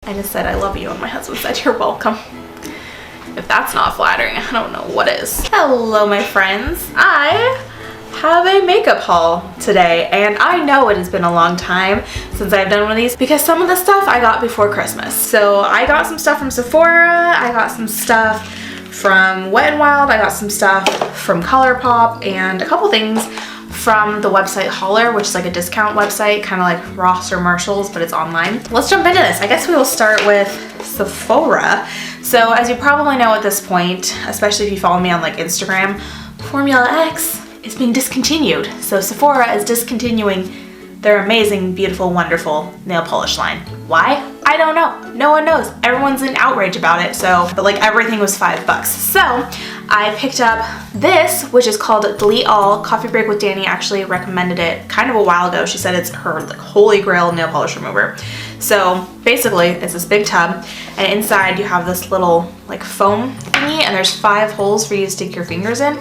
I just said I love you and my husband said you're welcome. If that's not flattering, I don't know what is. Hello, my friends. I have a makeup haul today, and I know it has been a long time since I've done one of these because some of the stuff I got before Christmas. So I got some stuff from Sephora, I got some stuff from Wet n Wild, I got some stuff from ColourPop, and a couple things from the website Hollar, which is like a discount website, kind of like Ross or Marshall's, but it's online. Let's jump into this. I guess we will start with Sephora. So as you probably know at this point, especially if you follow me on like Instagram, Formula X is being discontinued. So Sephora is discontinuing their amazing, beautiful, wonderful nail polish line. Why? I don't know. No one knows. Everyone's in outrage about it. But like everything was $5. So I picked up this, which is called Delete All. Coffee Break with Danny actually recommended it kind of a while ago. She said it's her like holy grail nail polish remover. So basically it's this big tub, and inside you have this little like foam thingy, and there's 5 holes for you to stick your fingers in,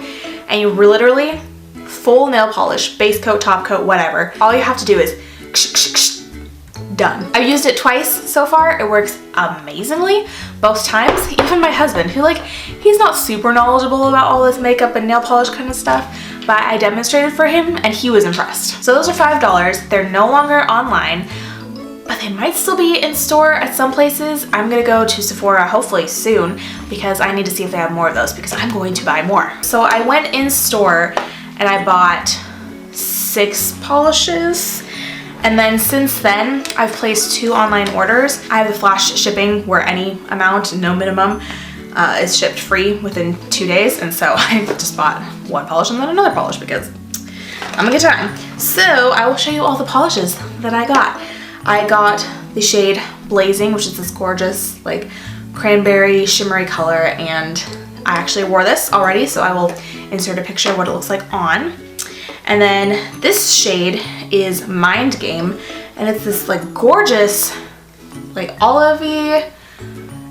and you literally full nail polish, base coat, top coat, whatever. All you have to do is done. I've used it twice so far. It works amazingly both times. Even my husband, who like, he's not super knowledgeable about all this makeup and nail polish kind of stuff, but I demonstrated for him and he was impressed. So those are $5. They're no longer online, but they might still be in store at some places. I'm gonna go to Sephora hopefully soon because I need to see if they have more of those because I'm going to buy more. So I went in store and I bought 6 polishes. And then since then, I've placed 2 online orders. I have the flash shipping where any amount, no minimum, is shipped free within 2 days. And so I just bought 1 polish and then another polish because I'm a good time. So I will show you all the polishes that I got. I got the shade Blazing, which is this gorgeous like cranberry shimmery color. And I actually wore this already, so I will insert a picture of what it looks like on. And then this shade is Mind Game, and it's this like gorgeous, like olivey,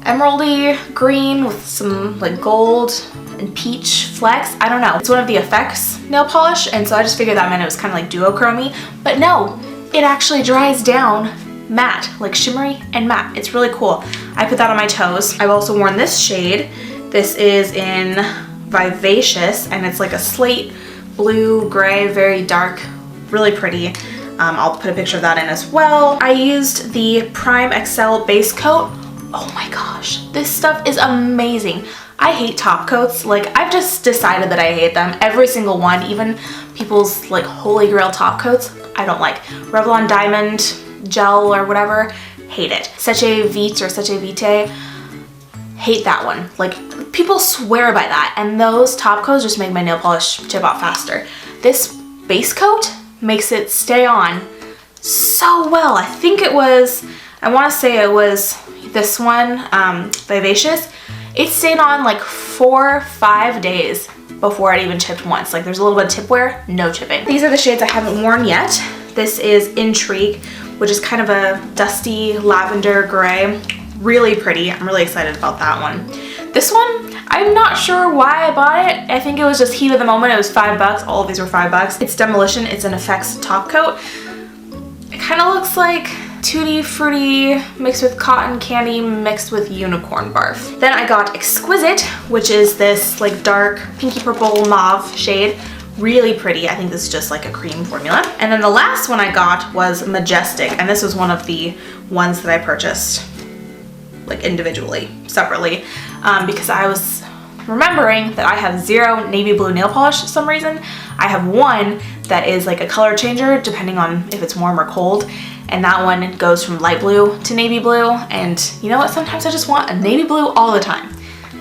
emeraldy green with some like gold and peach flecks. I don't know. It's one of the Effects nail polish, and so I just figured that meant it was kind of like duochrome-y, but no, it actually dries down matte, like shimmery and matte. It's really cool. I put that on my toes. I've also worn this shade. This is in Vivacious, and it's like a slate blue, gray, very dark, really pretty. I'll put a picture of that in as well. I used the Prime X-cel base coat. Oh my gosh, this stuff is amazing. I hate top coats. Like, I've just decided that I hate them. Every single one, even people's like holy grail top coats, I don't like. Revlon Diamond Gel or whatever, hate it. Seche Vite or Seche Vite, hate that one. Like, people swear by that, and those top coats just make my nail polish chip off faster. This base coat makes it stay on so well. I think it was, I want to say it was this one, Vivacious. It stayed on like 4 or 5 days before it even chipped once. Like, there's a little bit of tip wear, no chipping. These are the shades I haven't worn yet. This is Intrigue, which is kind of a dusty lavender gray. Really pretty. I'm really excited about that one. This one, I'm not sure why I bought it. I think it was just heat of the moment. It was $5. All of these were $5. It's Demolition. It's an Effects top coat. It kind of looks like Tutti Frutti mixed with cotton candy mixed with unicorn barf. Then I got Exquisite, which is this like dark pinky purple mauve shade. Really pretty. I think this is just like a cream formula. And then the last one I got was Majestic, and this was one of the ones that I purchased like individually, separately, because I was remembering that I have 0 navy blue nail polish for some reason. I have one that is like a color changer depending on if it's warm or cold, and that one goes from light blue to navy blue, and you know what, sometimes I just want a navy blue all the time.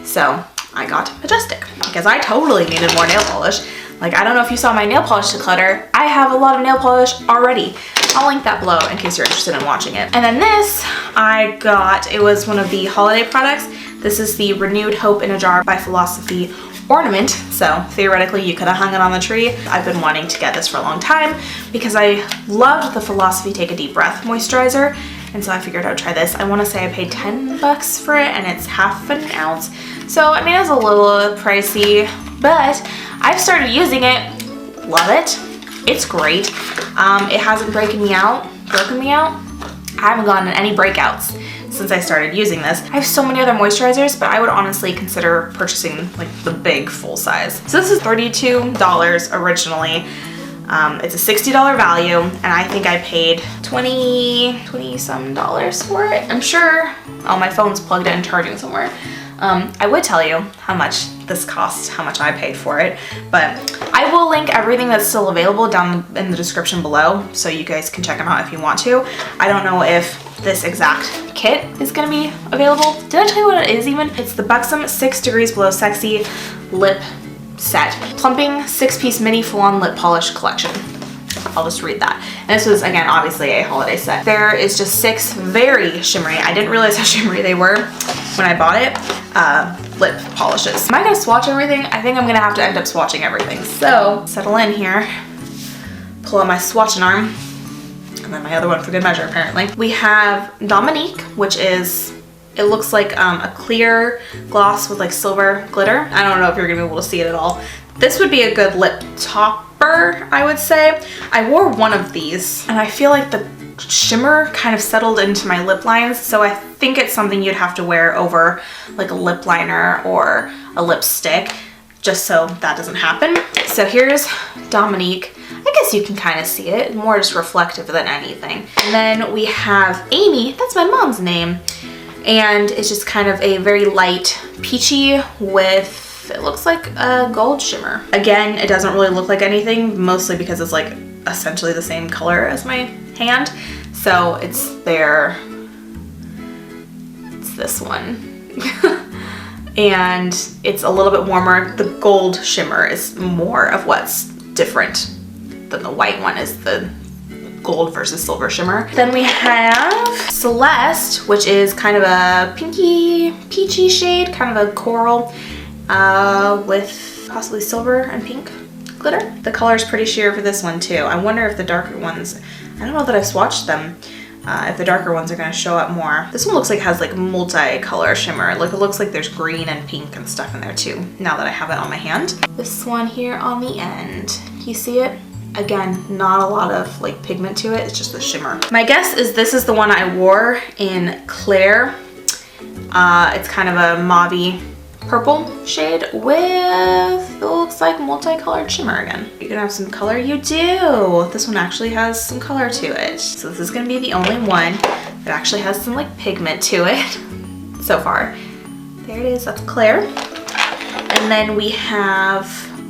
So I got Majestic because I totally needed more nail polish. Like, I don't know if you saw my nail polish declutter. I have a lot of nail polish already. I'll link that below in case you're interested in watching it. And then this I got, it was one of the holiday products. This is the Renewed Hope in a Jar by Philosophy ornament. So theoretically you could have hung it on the tree. I've been wanting to get this for a long time because I loved the Philosophy Take a Deep Breath moisturizer. And so I figured I would try this. I want to say I paid $10 for it, and it's half an ounce. So I mean, it's a little pricey, but I've started using it. Love it. It's great. It hasn't broken me out. I haven't gotten any breakouts. since I started using this. I have so many other moisturizers, but I would honestly consider purchasing like the big full size. So this is $32 originally. It's a $60 value, and I think I paid 20 some dollars for it. I'm sure, oh, my phone's plugged in charging somewhere. I would tell you how much this costs, how much I paid for it, but I will link everything that's still available down in the description below, so you guys can check them out if you want to. I don't know if this exact kit is gonna be available. Did I tell you what it is even? It's the Buxom 6 Degrees Below Sexy Lip Set Plumping 6-piece mini full-on lip polish collection. I'll just read that. And this was, again, obviously a holiday set. There is just 6 very shimmery, I didn't realize how shimmery they were when I bought it, lip polishes. Am I gonna swatch everything? I think I'm gonna have to end up swatching everything. So, settle in here, pull out my swatching arm, and then my other one for good measure, apparently. We have Dominique, which is, it looks like a clear gloss with like silver glitter. I don't know if you're gonna be able to see it at all. This would be a good lip topper, I would say. I wore one of these, and I feel like the shimmer kind of settled into my lip lines, so I think it's something you'd have to wear over like a lip liner or a lipstick, just so that doesn't happen. So here's Dominique. I guess you can kind of see it, more just reflective than anything. And then we have Amy, that's my mom's name, and it's just kind of a very light peachy with, it looks like a gold shimmer. Again, it doesn't really look like anything, mostly because it's like essentially the same color as my hand. So it's this one. And it's a little bit warmer. The gold shimmer is more of what's different than the white one is the gold versus silver shimmer. Then we have Celeste, which is kind of a pinky, peachy shade, kind of a coral with possibly silver and pink glitter. The color is pretty sheer for this one too. I wonder if the darker ones, I don't know that I've swatched them, if the darker ones are gonna show up more. This one looks like it has like multi-color shimmer. Like it looks like there's green and pink and stuff in there too, now that I have it on my hand. This one here on the end, you see it? Again, not a lot of like pigment to it, it's just the shimmer. My guess is this is the one I wore in Claire. It's kind of a mauve-y purple shade with, it looks like multicolored shimmer again. You're gonna have some color? You do! This one actually has some color to it. So this is gonna be the only one that actually has some like pigment to it so far. There it is, that's Claire. And then we have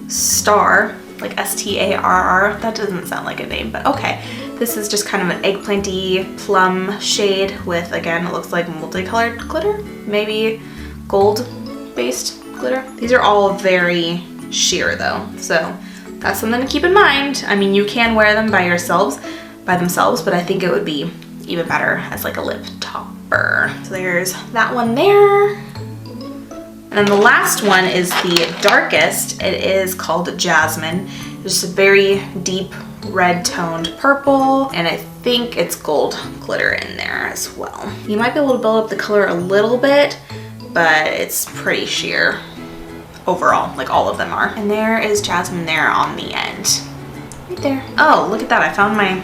Star, like S-T-A-R-R. That doesn't sound like a name, but okay. This is just kind of an eggplanty plum shade with, again, it looks like multicolored glitter, maybe gold based glitter. These are all very sheer though, so that's something to keep in mind. I mean, you can wear them by themselves, but I think it would be even better as like a lip topper. So there's that one there. And then the last one is the darkest. It is called Jasmine. It's just a very deep red toned purple, and I think it's gold glitter in there as well. You might be able to build up the color a little bit, but it's pretty sheer overall, like all of them are. And there is Jasmine there on the end. Right there. Oh, look at that, I found my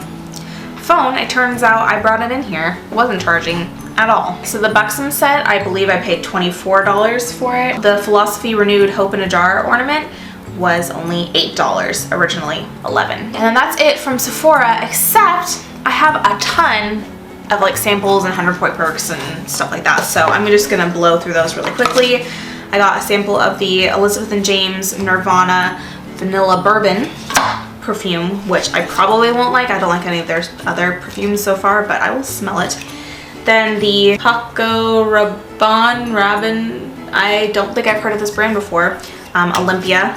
phone. It turns out I brought it in here. It wasn't charging at all. So the Buxom set, I believe I paid $24 for it. The Philosophy Renewed Hope in a Jar ornament was only $8, originally $11. And then that's it from Sephora, except I have a ton of like samples and 100-point perks and stuff like that. So I'm just gonna blow through those really quickly. I got a sample of the Elizabeth & James Nirvana Vanilla Bourbon perfume, which I probably won't like. I don't like any of their other perfumes so far, but I will smell it. Then the Paco Rabanne, I don't think I've heard of this brand before. Olympia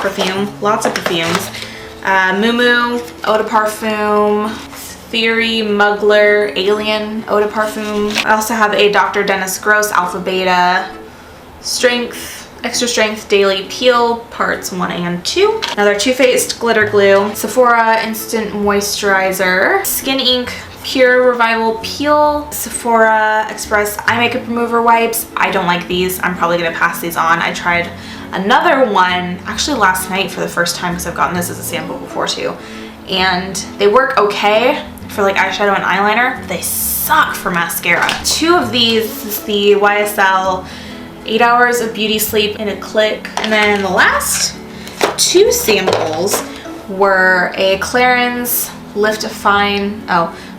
perfume, lots of perfumes. Moo Eau de Parfum, Theory Mugler Alien Eau de Parfum. I also have a Dr. Dennis Gross Alpha Beta Extra Strength Daily Peel Parts 1 and 2. Another Too Faced Glitter Glue. Sephora Instant Moisturizer. Skin Ink Pure Revival Peel. Sephora Express Eye Makeup Remover Wipes. I don't like these. I'm probably going to pass these on. I tried another one actually last night for the first time because I've gotten this as a sample before too. And they work okay for like eyeshadow and eyeliner. They suck for mascara. 2 of these is the YSL 8 Hours of Beauty Sleep in a Click. And then the last 2 samples were a Clarins Lift Fine,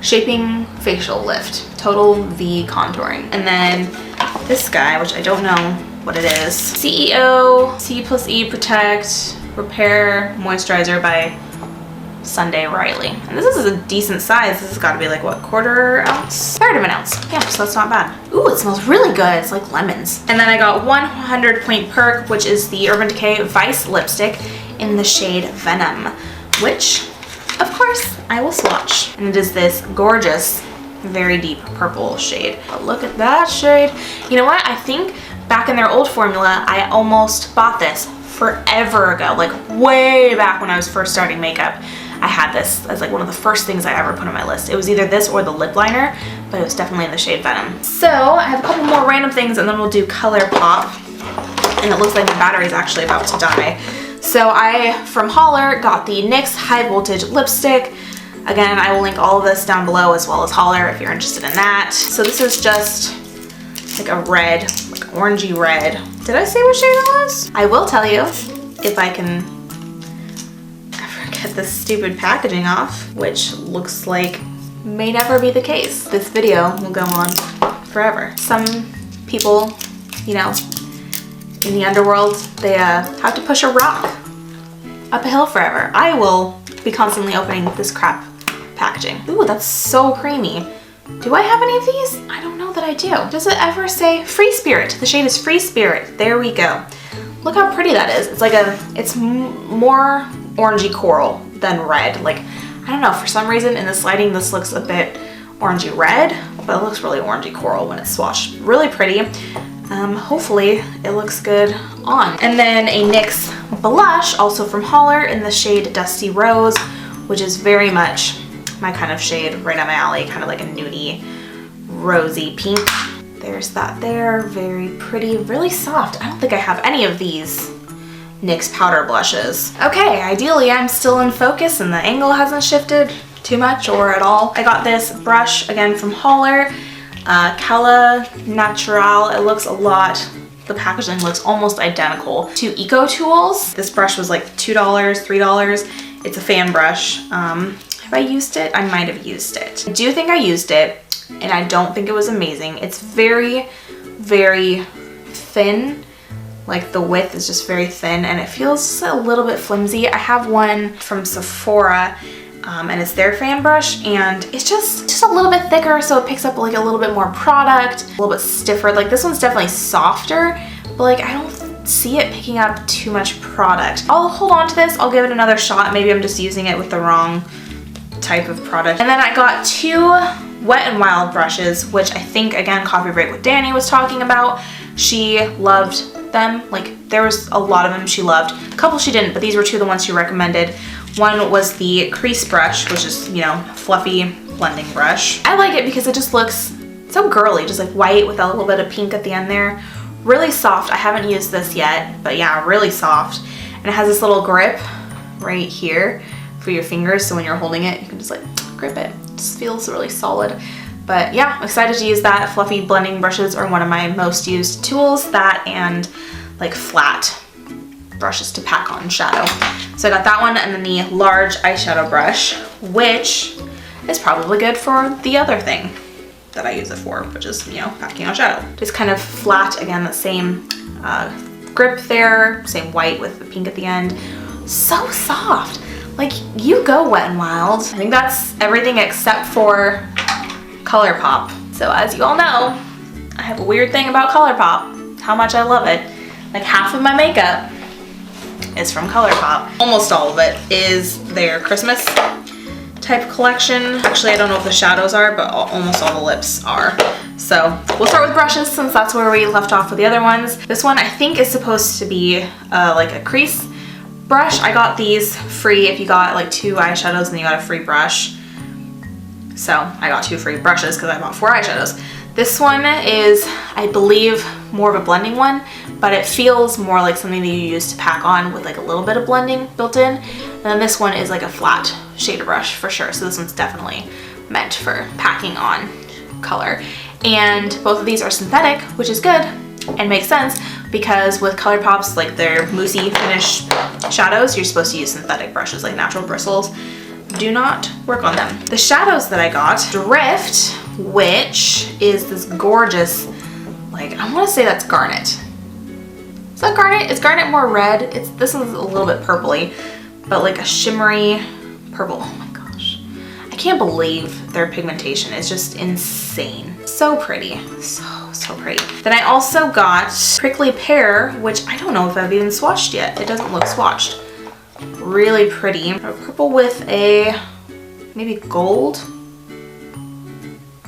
Shaping Facial Lift, Total V Contouring. And then this guy, which I don't know what it is, CEO C+E Protect Repair Moisturizer by Sunday Riley. And this is a decent size. This has got to be like, what, 1/4 ounce? 1/3 of an ounce. Yeah, so that's not bad. Ooh, it smells really good. It's like lemons. And then I got 100 Point Perk, which is the Urban Decay Vice lipstick in the shade Venom, which, of course, I will swatch. And it is this gorgeous, very deep purple shade. But look at that shade. You know what? I think back in their old formula, I almost bought this forever ago, like way back when I was first starting makeup. I had this as like one of the first things I ever put on my list. It was either this or the lip liner, but it was definitely in the shade Venom. So I have a couple more random things and then we'll do ColourPop. And it looks like my battery is actually about to die. So I, from Hollar, got the NYX High Voltage Lipstick. Again, I will link all of this down below as well as Hollar if you're interested in that. So this is just like a red, like orangey red. Did I say what shade it was? I will tell you if I can get this stupid packaging off, which looks like may never be the case. This video will go on forever. Some people, you know, in the underworld, they have to push a rock up a hill forever. I will be constantly opening this crap packaging. Ooh, that's so creamy. Do I have any of these? I don't know that I do. Does it ever say Free Spirit? The shade is Free Spirit. There we go. Look how pretty that is. It's like it's more orangey coral than red. Like, I don't know, for some reason in this lighting this looks a bit orangey red, but it looks really orangey coral when it's swatched. Really pretty. Hopefully it looks good on. And then a NYX blush, also from Hollar, in the shade Dusty Rose, which is very much my kind of shade, right up my alley, kind of like a nudie, rosy pink. There's that there, very pretty, really soft. I don't think I have any of these NYX powder blushes. Okay, ideally I'm still in focus and the angle hasn't shifted too much or at all. I got this brush, again from Hollar, Cala Natural. It looks a lot, the packaging looks almost identical to Eco Tools. This brush was like $2, $3. It's a fan brush. Have I used it? I might have used it. I do think I used it, and I don't think it was amazing. It's very, very thin. Like the width is just very thin and it feels a little bit flimsy. I have one from Sephora and it's their fan brush and it's just a little bit thicker, so it picks up like a little bit more product, a little bit stiffer. Like this one's definitely softer, but like I don't see it picking up too much product. I'll hold on to this. I'll give it another shot. Maybe I'm just using it with the wrong type of product. And then I got 2 Wet n Wild brushes, which I think, again, Coffee Break with Danny was talking about. She loved them. Like, there was a lot of them she loved. A couple she didn't, but these were 2 of the ones she recommended. One was the crease brush, which is, you know, fluffy blending brush. I like it because it just looks so girly, just like white with a little bit of pink at the end there. Really soft. I haven't used this yet, but yeah, really soft. And it has this little grip right here for your fingers, so when you're holding it, you can just like grip it. It just feels really solid. But yeah, I'm excited to use that. Fluffy blending brushes are one of my most used tools. That and like flat brushes to pack on shadow. So I got that one, and then the large eyeshadow brush, which is probably good for the other thing that I use it for, which is, you know, packing on shadow. Just kind of flat, again, the same grip there, same white with the pink at the end. So soft. Like, you go Wet n Wild. I think that's everything except for ColourPop. So as you all know, I have a weird thing about ColourPop, how much I love it. Like half of my makeup is from ColourPop. Almost all of it is their Christmas type collection. Actually, I don't know if the shadows are, but almost all the lips are. So we'll start with brushes since that's where we left off with the other ones. This one I think is supposed to be like a crease brush. I got these free if you got like 2 eyeshadows and you got a free brush. So I got 2 free brushes because I bought 4 eyeshadows. This one is, I believe, more of a blending one, but it feels more like something that you use to pack on with like a little bit of blending built in. And then this one is like a flat shader brush for sure. So this one's definitely meant for packing on color. And both of these are synthetic, which is good and makes sense because with ColourPop's, like their moussey finish shadows, you're supposed to use synthetic brushes, like natural bristles. Do not work on them. The shadows that I got, Drift, which is this gorgeous, like I want to say that's garnet. Is that garnet? Is garnet more red? This one's a little bit purpley, but like a shimmery purple. Oh my gosh. I can't believe their pigmentation is just insane. So pretty. So pretty. Then I also got Prickly Pear, which I don't know if I've even swatched yet. It doesn't look swatched. Really pretty. A purple with a maybe gold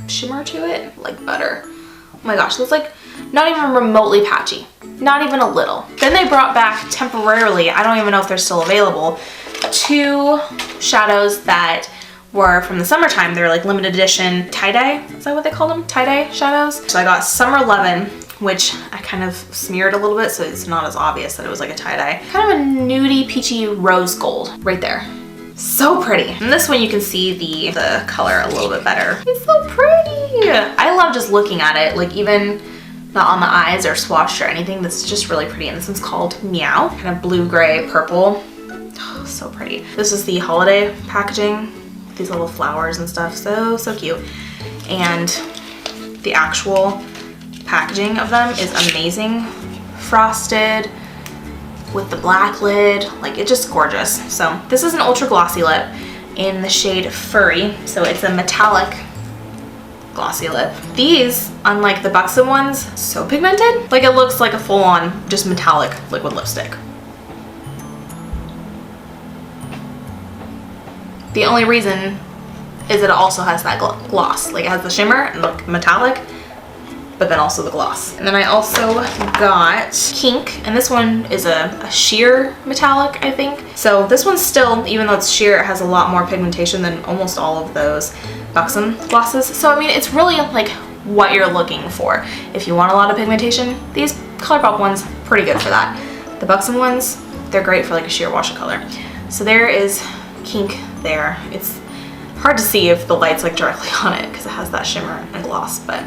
shimmer to it, like butter. Oh my gosh, that's like not even remotely patchy. Not even a little. Then they brought back temporarily, I don't even know if they're still available, 2 shadows that were from the summertime. They're like limited edition tie-dye. Is that what they call them? Tie-dye shadows? So I got Summer Lovin, which I kind of smeared a little bit so it's not as obvious that it was like a tie-dye. Kind of a nudie, peachy rose gold right there. So pretty. And this one you can see the color a little bit better. It's so pretty. I love just looking at it, like even not on the eyes or swatched or anything. This is just really pretty. And this one's called Meow. Kind of blue-gray purple. Oh, so pretty. This is the holiday packaging. These little flowers and stuff. So cute. And the actual packaging of them is amazing. Frosted with the black lid. Like, it's just gorgeous. So this is an ultra glossy lip in the shade Furry. So it's a metallic glossy lip. These, unlike the Buxom ones, so pigmented. Like, it looks like a full-on just metallic liquid lipstick. The only reason is that it also has that gloss. Like, it has the shimmer and the metallic, but then also the gloss. And then I also got Kink, and this one is a sheer metallic, I think. So this one's still, even though it's sheer, it has a lot more pigmentation than almost all of those Buxom glosses. So I mean, it's really like what you're looking for. If you want a lot of pigmentation, these ColourPop ones, pretty good for that. The Buxom ones, they're great for like a sheer wash of color. So there is Kink there. It's hard to see if the light's like directly on it because it has that shimmer and gloss, but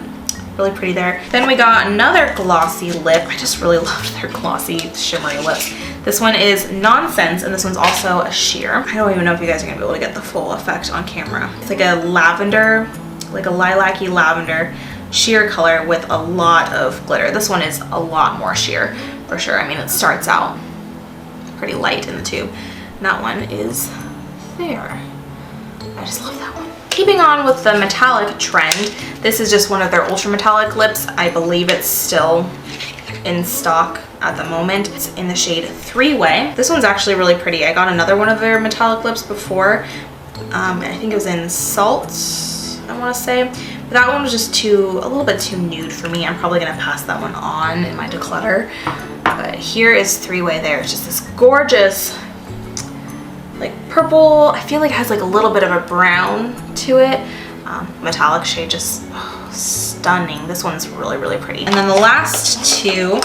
really pretty there. Then we got another glossy lip. I just really loved their glossy shimmery lips. This one is Nonsense, and this one's also a sheer. I don't even know if you guys are gonna be able to get the full effect on camera. It's like a lavender, like a lilac-y lavender sheer color with a lot of glitter. This one is a lot more sheer for sure. I mean, it starts out pretty light in the tube. And that one is there. I just love that one. Keeping on with the metallic trend, this is just one of their ultra metallic lips. I believe it's still in stock at the moment. It's in the shade 3-Way. This one's actually really pretty. I got another one of their metallic lips before, and I think it was in Salt, I want to say. But that one was just a little bit too nude for me. I'm probably gonna pass that one on in my declutter. But here is 3-Way there. It's just this gorgeous, like purple, I feel like it has like a little bit of a brown to it. Metallic shade, just stunning. This one's really pretty. And then the last 2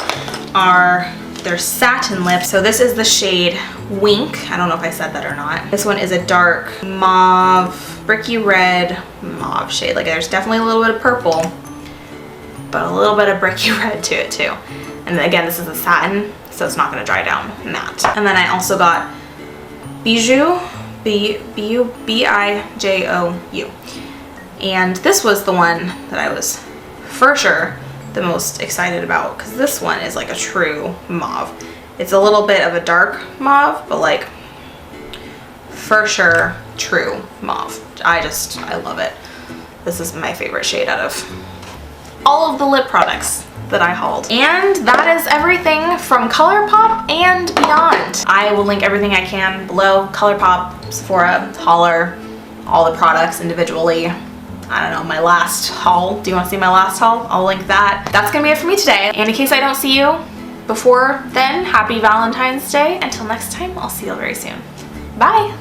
are their Satin Lip. So this is the shade Wink. I don't know if I said that or not. This one is a dark mauve, bricky red mauve shade. Like, there's definitely a little bit of purple, but a little bit of bricky red to it too. And then again, this is a satin, so it's not gonna dry down matte. And then I also got Bijou, B-I-J-O-U. And this was the one that I was for sure the most excited about, because this one is like a true mauve. It's a little bit of a dark mauve, but like for sure true mauve. I love it. This is my favorite shade out of all of the lip products that I hauled. And that is everything from ColourPop and beyond. I will link everything I can below. ColourPop, Sephora, Hollar, all the products individually. I don't know, my last haul. Do you want to see my last haul? I'll link that. That's gonna be it for me today. And in case I don't see you before then, happy Valentine's Day. Until next time, I'll see you very soon. Bye.